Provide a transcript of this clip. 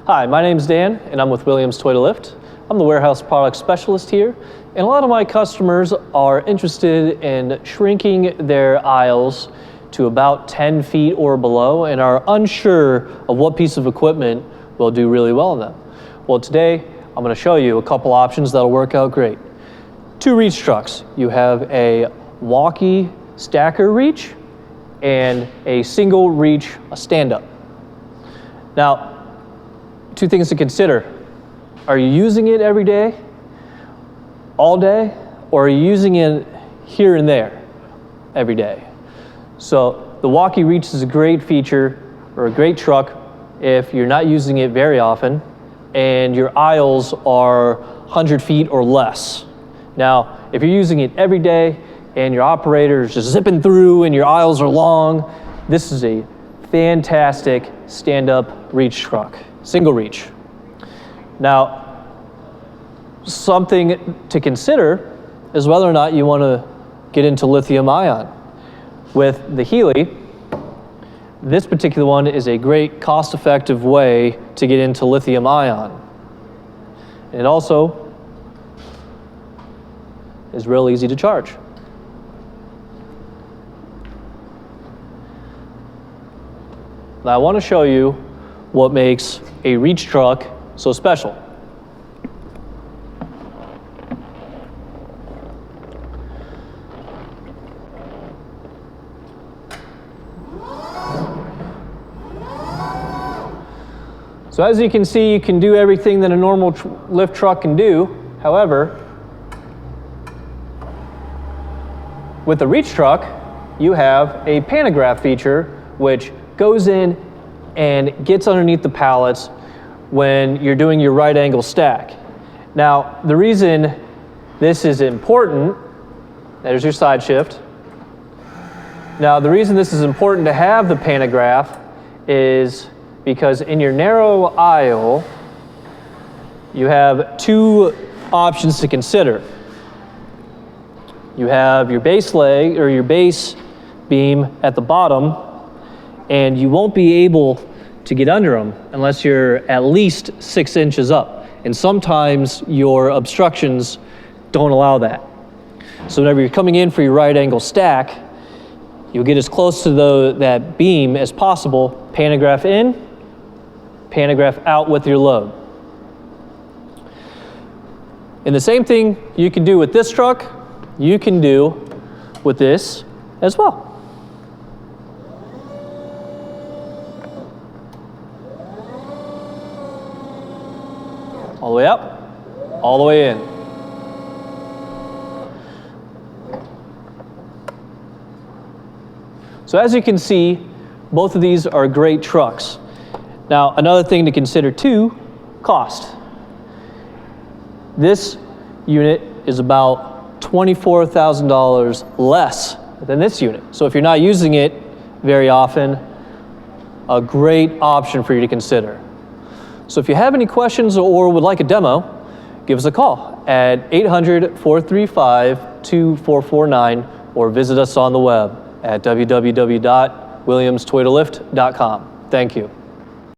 Hi, my name's Dan, and I'm with Williams Toy to Lift. I'm the warehouse product specialist here, and a lot of my customers are interested in shrinking their aisles to about 10 feet or below and are unsure of what piece of equipment will do really well in them. Well, today I'm going to show you a couple options that'll work out great. Two reach trucks. You have a walkie stacker reach and a single reach, a stand-up. Now, two things to consider. Are you using it every day, all day, or are you using it here and there every day? So the walkie reach is a great feature or a great truck if you're not using it very often and your aisles are 100 feet or less. Now, if you're using it every day and your operator is just zipping through and your aisles are long, this is a fantastic stand-up reach truck. Single reach. Now, something to consider is whether or not you want to get into lithium ion. With the Healy, this particular one is a great cost-effective way to get into lithium ion. And it also is real easy to charge. Now I want to show you what makes a reach truck so special. So as you can see, you can do everything that a normal lift truck can do. However, with the reach truck, you have a pantograph feature which goes in and gets underneath the pallets when you're doing your right angle stack. Now, the reason this is important, there's your side shift. Now, the reason this is important to have the pantograph is because in your narrow aisle, you have two options to consider. You have your base leg or your base beam at the bottom, and you won't be able to get under them unless you're at least 6 inches up. And sometimes your obstructions don't allow that. So whenever you're coming in for your right angle stack, you'll get as close to that beam as possible, pantograph in, pantograph out with your load. And the same thing you can do with this truck, you can do with this as well. All the way up, all the way in. So as you can see, both of these are great trucks. Now, another thing to consider too, cost. This unit is about $24,000 less than this unit. So if you're not using it very often, a great option for you to consider. So if you have any questions or would like a demo, give us a call at 800-435-2449 or visit us on the web at www.williamstoytolift.com. Thank you.